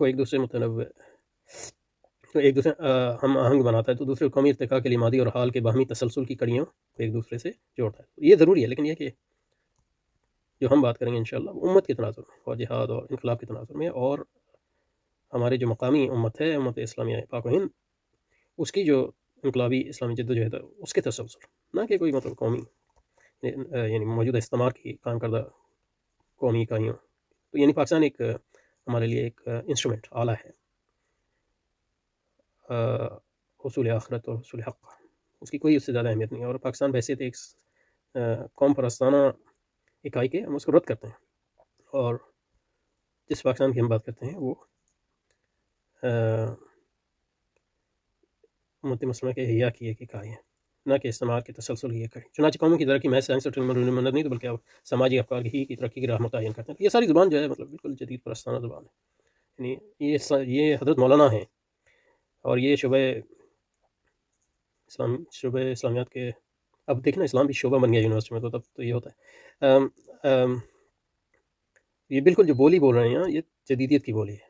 کو ایک دوسرے متنوع تو ایک دوسرے ہم آہنگ بناتا ہے، تو دوسرے قومی ارتقاء کے لیے ماضی اور حال کے باہمی تسلسل کی کڑیوں کو ایک دوسرے سے جوڑتا ہے۔ یہ ضروری ہے، لیکن یہ کہ جو ہم بات کریں گے انشاءاللہ امت کے تناظر میں اور جہاد اور انقلاب کے تناظر میں، اور ہمارے جو مقامی امت ہے، امت اسلامیہ پاک و ہند، اس کی جو انقلابی اسلامی جدوجہد ہے اس کے تسلسل، نہ کہ کوئی مطلب قومی یعنی موجودہ استعمار کی کام کردہ قومی اکائیوں۔ تو یعنی پاکستان ایک ہمارے لیے ایک انسٹرومنٹ، آلہ ہے حصول آخرت اور حصول حق، اس کی کوئی اس سے زیادہ اہمیت نہیں ہے۔ اور پاکستان بحیثیت ایک قوم پرستانہ اکائی کے ہم اس کو رد کرتے ہیں، اور جس پاکستان کی ہم بات کرتے ہیں وہ امت مسلمہ کے احیاء کی ایک اکائی ہے، نہ کہ استعمار کے تسلسل کی اکائی۔ چنانچہ قوموں کی ترقی محض سائنس اور مدد نہیں، تو بلکہ اب سماجی افکار کی ترقی کی راہ متعین کرتے ہیں۔ یہ ساری زبان جو ہے مطلب بالکل جدید پرستانہ زبان ہے، یعنی یہ حضرت مولانا ہیں، اور یہ شعبہ اسلامیات کے، اب دیکھنا اسلام بھی شعبہ بن گیا یونیورسٹی میں، تو تب تو یہ ہوتا ہے۔ یہ بالکل جو بولی بول رہے ہیں یہاں، یہ جدیدیت کی بولی ہے،